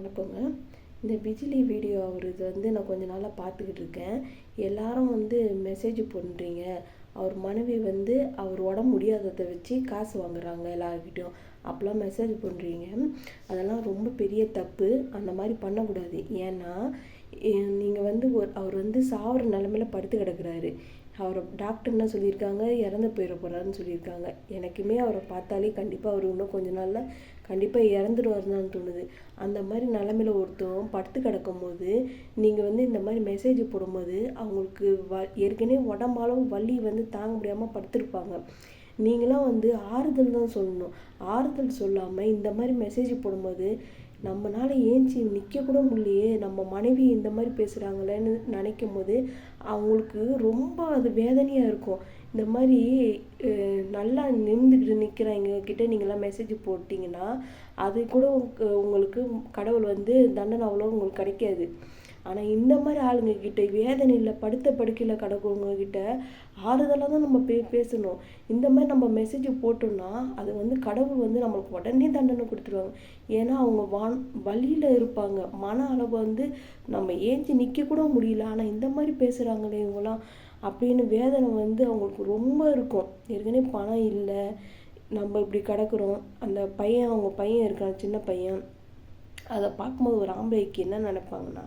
வணக்கங்க. இந்த பிஜிலி வீடியோ இது நான் கொஞ்ச நாளாக பார்த்துக்கிட்டு இருக்கேன். எல்லாரும் மெசேஜ் பண்ணுறீங்க. அவர் மனைவி அவர் உடம்பு முடியாததை வச்சு காசு வாங்குறாங்க எல்லார்கிட்டயும். அப்போலாம் மெசேஜ் பண்ணுறீங்க. அதெல்லாம் ரொம்ப பெரிய தப்பு. அந்த மாதிரி பண்ணக்கூடாது. ஏன்னா நீங்கள் அவர் சாகிற நிலமையில படுத்து கிடக்குறாரு. அவரை டாக்டர் என்ன சொல்லியிருக்காங்க, இறந்து போயிட போகிறாருன்னு சொல்லியிருக்காங்க. எனக்குமே அவரை பார்த்தாலே கண்டிப்பாக அவர் இன்னும் கொஞ்ச நாளில் கண்டிப்பாக இறந்துடுவாருன்னு தோணுது. அந்த மாதிரி நிலமையில ஒருத்தரும் படுத்து கிடக்கும் போது நீங்கள் இந்த மாதிரி மெசேஜ் போடும்போது அவங்களுக்கு ஏற்கனவே உடம்பாலும் வலி தாங்க முடியாமல் படுத்திருப்பாங்க. நீங்களாம் ஆறுதல் தான் சொல்லணும். ஆறுதல் சொல்லாமல் இந்த மாதிரி மெசேஜ் போடும்போது நம்மளால ஏஞ்சி நிற்க கூட முடியலையே, நம்ம மனைவி இந்த மாதிரி பேசுகிறாங்களேன்னு நினைக்கும் போது அவங்களுக்கு ரொம்ப அது வேதனையாக இருக்கும். இந்த மாதிரி நல்லா நின்றுக்கிட்டு நிற்கிறவங்க கிட்ட நீங்களாம் மெசேஜ் போட்டிங்கன்னா அது கூட உங்களுக்கு கடவுள் தண்டனை அவ்வளோ உங்களுக்கு கிடைக்காது. ஆனால் இந்த மாதிரி ஆளுங்க கிட்ட வேதனையில் படுத்த படுக்கையில் கிடக்கிறவங்க கிட்ட ஆறுதலாக தான் நம்ம பேசணும். இந்த மாதிரி நம்ம மெசேஜ் போட்டோம்னா அது கடவுள் நம்மளுக்கு உடனே தண்டனை கொடுத்துருவாங்க. ஏன்னா அவங்க வழியில் இருப்பாங்க. மன அளவு நம்ம ஏஞ்சி நிற்க கூட முடியல, ஆனால் இந்த மாதிரி பேசுகிறாங்களே இவங்களாம் அப்படின்னு வேதனை அவங்களுக்கு ரொம்ப இருக்கும். ஏற்கனவே பணம் இல்லை, நம்ம இப்படி கிடக்குறோம். அந்த பையன், அவங்க பையன் இருக்கான், சின்ன பையன். அதை பார்க்கும்போது ஒரு ஆம்பளைக்கு என்ன நினைப்பாங்கன்னா,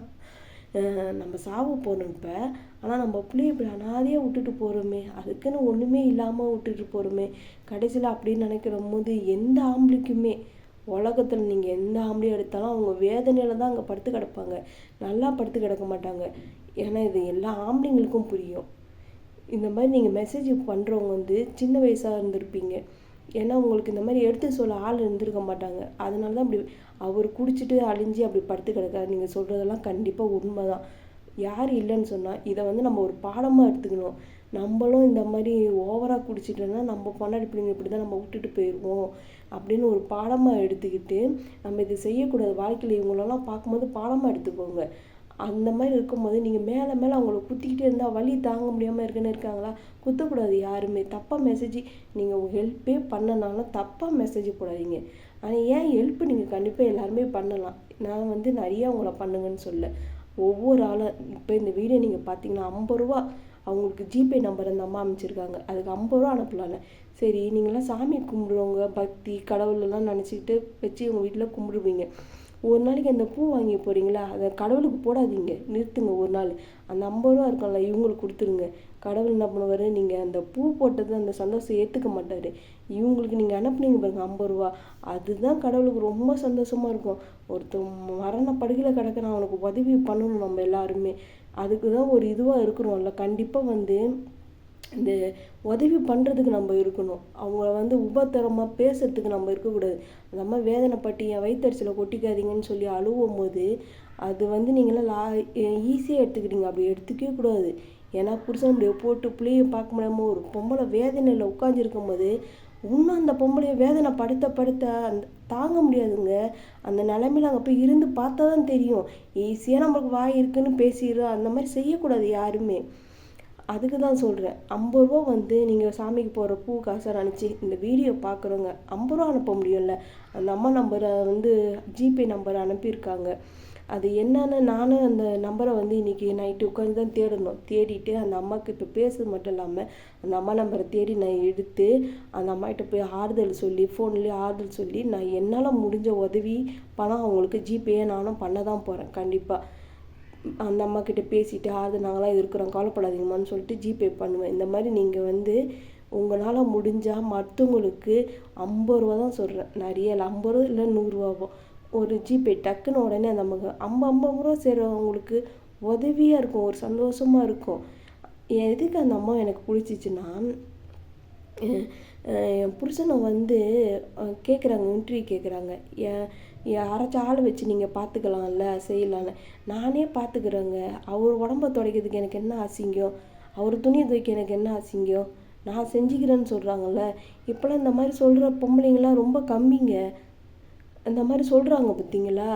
நம்ம சாவு போகணும் இப்போ, ஆனால் நம்ம பிள்ளைய இப்படி அனாதையாக விட்டுட்டு போகிறோமே, அதுக்குன்னு ஒன்றுமே இல்லாமல் விட்டுட்டு போகிறோமே கடைசியில் அப்படின்னு நினைக்கிற போது எந்த ஆம்பளைக்குமே உலகத்தில் நீங்கள் எந்த ஆம்பளையும் எடுத்தாலும் அவங்க வேதனையில் தான் அங்கே படுத்து கிடப்பாங்க. நல்லா படுத்து கிடக்க மாட்டாங்க. ஏன்னா இது எல்லா ஆம்பளைங்களுக்கும் புரியும். இந்த மாதிரி நீங்கள் மெசேஜ் பண்ணுறவங்க சின்ன வயசாக இருந்திருப்பீங்க. ஏன்னா உங்களுக்கு இந்த மாதிரி எடுத்து சொல்ல ஆள் இருந்திருக்க மாட்டாங்க. அதனால தான் அப்படி அவர் குடிச்சிட்டு அழிஞ்சு அப்படி படுத்து கிடக்காரு. நீங்கள் சொல்கிறதெல்லாம் கண்டிப்பாக உண்மை தான். யார் இல்லைன்னு சொன்னால் இதை நம்ம ஒரு பாடமாக எடுத்துக்கணும். நம்மளும் இந்த மாதிரி ஓவராக குடிச்சிட்டோன்னா நம்ம பொண்டாட்டி பிள்ளைங்க இப்படி தான் நம்ம விட்டுட்டு போயிடுவோம் அப்படின்னு ஒரு பாடமாக எடுத்துக்கிட்டு நம்ம இது செய்யக்கூடாது. வாழ்க்கையில் இவங்களெல்லாம் பார்க்கும்போது பாடமாக எடுத்துக்கோங்க. அந்த மாதிரி இருக்கும்போது நீங்கள் மேலே மேலே அவங்கள குத்திக்கிட்டே இருந்தால் வலி தாங்க முடியாமல் இருக்குன்னு இருக்காங்களா, குத்தக்கூடாது யாருமே. தப்பாக மெசேஜ் நீங்கள் ஹெல்ப்பே பண்ணனாலும் தப்பாக மெசேஜ் போடாதீங்க. ஆனால் ஏன் ஹெல்ப்பு நீங்கள் கண்டிப்பாக எல்லாருமே பண்ணலாம். நான் நிறையா அவங்கள பண்ணுங்கன்னு சொல்ல. ஒவ்வொரு ஆளும் இப்போ இந்த வீடியோ நீங்கள் பார்த்தீங்கன்னா 50 ரூபா அவங்களுக்கு ஜிபே நம்பர் அந்த அம்மா அமைச்சிருக்காங்க. அதுக்கு 50 ரூபா அனுப்பலாம்ல. சரி, நீங்களாம் சாமி கும்பிடுவங்க, பக்தி கடவுளெல்லாம் நினச்சிக்கிட்டு வச்சு உங்கள் வீட்டில் கும்பிடுவீங்க. ஒரு நாளைக்கு அந்த பூ வாங்கி போகிறீங்களா, அதை கடவுளுக்கு போடாதீங்க, நிறுத்துங்க. ஒரு நாள் அந்த 50 ரூபா இருக்கும்ல இவங்களுக்கு கொடுத்துருங்க. கடவுள் என்ன பண்ணுவார், நீங்கள் அந்த பூ போட்டது அந்த சந்தோஷம் ஏற்றுக்க மாட்டார். இவங்களுக்கு நீங்கள் அனுப்புனீங்க பாருங்க 50 ரூபா, அதுதான் கடவுளுக்கு ரொம்ப சந்தோஷமாக இருக்கும். ஒருத்தர் மரண படுகையில் கிடக்கிறான், அவனுக்கு உதவி பண்ணணும் நம்ம எல்லாருமே. அதுக்கு தான் ஒரு இதுவாக இருக்கிறோம்ல. கண்டிப்பாக இந்த உதவி பண்ணுறதுக்கு நம்ம இருக்கணும். அவங்கள உபத்திரமாக பேசுறதுக்கு நம்ம இருக்கக்கூடாது. நம்ம வேதனைப்பட்டு என் வயிற்றுச்சலை கொட்டிக்காதீங்கன்னு சொல்லி அழுவும் போது அது நீங்களாம் ஈஸியாக எடுத்துக்கிட்டீங்க. அப்படி எடுத்துக்கவே கூடாது. ஏன்னா புருஷன் இப்படியே போட்டு பிள்ளைய பார்க்க முடியாமல் ஒரு பொம்பளை வேதனையில் உட்காந்துருக்கும் போது இன்னும் அந்த பொம்பளைய வேதனை படுத்த தாங்க முடியாதுங்க. அந்த நிலைமையில அங்கே போய் இருந்து பார்த்தா தான் தெரியும். ஈஸியாக நம்மளுக்கு வாய் இருக்குன்னு பேசிடுறோம். அந்த மாதிரி செய்யக்கூடாது யாருமே. அதுக்கு தான் சொல்கிறேன். 50 ரூபா நீங்கள் சாமிக்கு போகிற பூ காசை நினச்சி இந்த வீடியோ பார்க்குறவங்க 50 ரூபா அனுப்ப முடியும்ல. அந்த அம்மா நம்பரை ஜிபே நம்பரை அனுப்பியிருக்காங்க. அது என்னன்னு நானும் அந்த நம்பரை இன்றைக்கி நைட்டு உட்காந்து தான் தேடணும். தேடிட்டு அந்த அம்மாவுக்கு இப்போ பேசுறது மட்டும் இல்லாமல் அந்த அம்மா நம்பரை தேடி நான் எடுத்து அந்த அம்மாகிட்ட போய் ஆறுதல் சொல்லி, ஃபோன்லேயே ஆறுதல் சொல்லி, நான் என்னால் முடிஞ்ச உதவி பணம் அவங்களுக்கு ஜிபேயை நானும் பண்ண தான் போகிறேன். கண்டிப்பாக அந்த அம்மா கிட்ட பேசிட்டு ஆறுதல் நாங்களாம் இருக்கிறோம், கவலைப்படாதீங்கம்மான்னு சொல்லிட்டு ஜிபே பண்ணுவேன். இந்த மாதிரி நீங்கள் உங்களால் முடிஞ்சால் மற்றவங்களுக்கு 50 ரூபா தான் சொல்கிறேன், நிறைய இல்லை, 50 ரூபா இல்லை 100 ரூபாவோ ஒரு ஜிபே டக்குன்னு உடனே நமக்கு 50 ரூபா செய்கிறவங்களுக்கு உதவியாக இருக்கும், ஒரு சந்தோஷமாக இருக்கும். எதுக்கு அந்த அம்மா எனக்கு பிடிச்சிச்சின்னா, என் புருஷனை கேட்குறாங்க, இன்டர்வியூ கேட்குறாங்க, யாராச்சும் ஆள் வச்சு நீங்கள் பார்த்துக்கலாம்ல, செய்யலான்னு. நானே பார்த்துக்கிறேங்க. அவர் உடம்ப துடைக்கிறதுக்கு எனக்கு என்ன அசிங்கம், அவர் துணியை துவைக்க எனக்கு என்ன அசிங்கம், நான் செஞ்சுக்கிறேன்னு சொல்கிறாங்கல்ல. இப்போலாம் இந்த மாதிரி சொல்கிற பொம்பளைங்களாம் ரொம்ப கம்மிங்க. இந்த மாதிரி சொல்கிறாங்க பார்த்தீங்களா,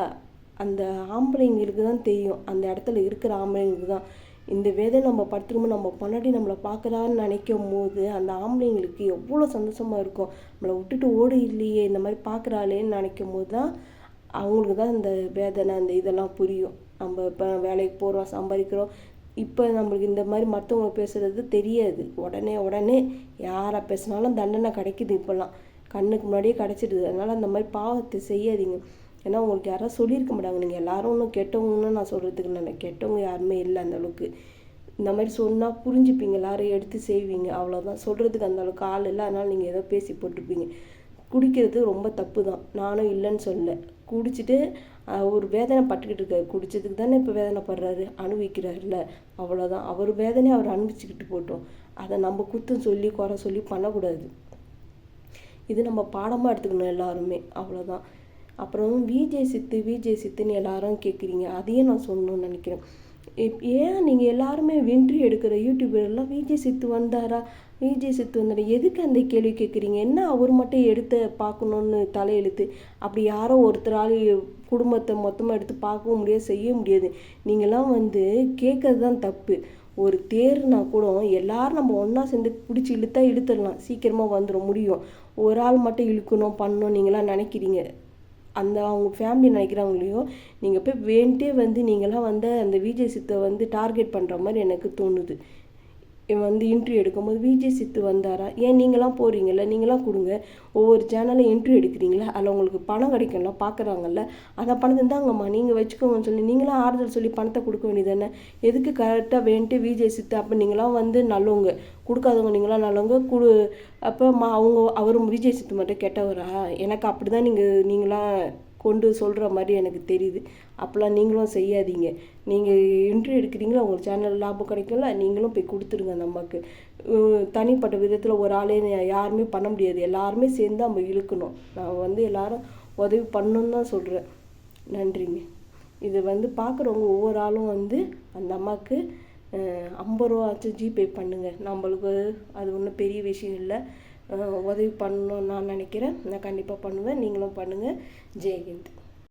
அந்த ஆம்பளைங்களுக்கு தான் தெரியும். அந்த இடத்துல இருக்கிற ஆம்பளைங்களுக்கு தான் இந்த வேதை நம்ம படுத்துருமோ, நம்ம பொண்டாட்டி நம்மளை பார்க்குறான்னு நினைக்கும் போது அந்த ஆம்பளைங்களுக்கு எவ்வளோ சந்தோஷமாக இருக்கும். நம்மளை விட்டுட்டு ஓடு இல்லையே, இந்த மாதிரி பார்க்குறாளேன்னு நினைக்கும் போது தான் அவங்களுக்கு தான் இந்த வேதனை அந்த இதெல்லாம் புரியும். நம்ம இப்போ வேலைக்கு போகிறோம், சம்பாதிக்கிறோம், இப்போ நம்மளுக்கு இந்த மாதிரி மற்றவங்க பேசுகிறது தெரியாது. உடனே யாரை பேசினாலும் தண்டனை கிடைக்குது. இப்போல்லாம் கண்ணுக்கு முன்னாடியே கிடச்சிடுது. அதனால் அந்த மாதிரி பாவத்தை செய்யாதீங்க. ஏன்னா உங்களுக்கு யாராவது சொல்லியிருக்க மாட்டாங்க. நீங்கள் எல்லாரும் ஒன்றும் கெட்டவங்கன்னு நான் சொல்கிறதுக்கு இல்லை, கெட்டவங்க யாருமே இல்லை அந்தளவுக்கு. இந்த மாதிரி சொன்னால் புரிஞ்சுப்பீங்க, எல்லாரும் எடுத்து செய்வீங்க, அவ்வளோதான். சொல்கிறதுக்கு அந்தளவுக்கு ஆள் இல்லை. அதனால் நீங்கள் ஏதோ பேசி போட்டுருப்பீங்க. குடிக்கிறது ரொம்ப தப்பு தான், நானும் இல்லைன்னு சொல்லலை. குடிச்சிட்டு ஒரு வேதனை பட்டுக்கிட்டு இருக்காரு. குடித்ததுக்கு தானே இப்போ வேதனைப்படுறாரு, அனுபவிக்கிறாருல்ல, அவ்வளோதான். அவர் வேதனையை அவர் அனுபவிச்சுக்கிட்டு போட்டோம். அதை நம்ம குத்தம் சொல்லி குறை சொல்லி பண்ணக்கூடாது. இது நம்ம பாடமாக எடுத்துக்கணும் எல்லாருமே, அவ்வளோதான். அப்புறம் விஜய் சித்துன்னு எல்லாரும் கேட்குறீங்க, அதையும் நான் சொல்லணும்னு நினைக்கிறேன். ஏன் நீங்கள் எல்லாருமே வென்றி எடுக்கிற யூடியூபர்லாம் விஜய் சித்து வந்தாரா எதுக்கு அந்த கேள்வி கேட்குறீங்க? என்ன அவர் மட்டும் எடுத்து பார்க்கணுன்னு தலையெழுத்து? அப்படி யாரோ ஒருத்தரால் குடும்பத்தை மொத்தமாக எடுத்து பார்க்கவும் முடியாது, செய்ய முடியாது. நீங்களாம் கேட்கறது தான் தப்பு. ஒரு தேர்னா கூட எல்லாரும் நம்ம ஒன்றா சேர்ந்து பிடிச்சி இழுத்துடலாம், சீக்கிரமாக வந்துடும், முடியும். ஒரு ஆள் மட்டும் இழுக்கணும் பண்ணணும் நீங்களாம் நினைக்கிறீங்க. அவங்க ஃபேமிலி நினைக்கிறாங்களையோ, நீங்கள் போய் வேண்டே நீங்களாம் அந்த விஜய் சித்தை டார்கெட் பண்ணுற மாதிரி எனக்கு தோணுது. இன்டர்வியூ எடுக்கும்போது விஜய் சித்து வந்தாரா, ஏன் நீங்களாம் போகிறீங்கல்ல, நீங்களாம் கொடுங்க. ஒவ்வொரு சேனலில் இன்டர்வியூ எடுக்கிறீங்களா, அதில் உங்களுக்கு பணம் கிடைக்கும்ல, பார்க்குறாங்கல்ல, அந்த பணத்தை இருந்தாங்கம்மா நீங்கள் வச்சுக்கோங்கன்னு சொல்லி நீங்களாம் ஆறுதல் சொல்லி பணத்தை கொடுக்க வேண்டியதானே. எதுக்கு கரெக்டாக வேண்ட்டு விஜய் சித்து அப்போ நீங்களாம் நல்லவங்க, கொடுக்காதவங்க நீங்களாம் நல்லவங்க அப்போ அவர் விஜய் சித்து மட்டும் கெட்டவரா? எனக்கு அப்படி தான் நீங்களாம் கொண்டு சொல்கிற மாதிரி எனக்கு தெரியுது. அப்போல்லாம் நீங்களும் செய்யாதீங்க. நீங்கள் இன்டர்வியூ எடுக்கிறீங்களா, உங்கள் சேனல் லாபம் கிடைக்கல, நீங்களும் போய் கொடுத்துருங்க. நமக்கு தனிப்பட்ட விதத்தில் ஒரு ஆளே யாருமே பண்ண முடியாது, எல்லாருமே சேர்ந்து நம்ம இழுக்கணும். நான் எல்லாரும் உதவி பண்ணணுன்னு தான் சொல்கிறேன். நன்றிங்க. இது பார்க்குறவங்க ஒவ்வொரு ஆளும் அந்த அம்மாவுக்கு 50 ரூபா ஆச்சும் ஜிபே பண்ணுங்கள். நம்மளுக்கு அது ஒன்றும் பெரிய விஷயம் இல்லை. உதவி பண்ணணும்னு நான் நினைக்கிறேன். நான் கண்டிப்பாக பண்ணுவேன், நீங்களும் பண்ணுங்கள். ஜெய்ஹிந்த்.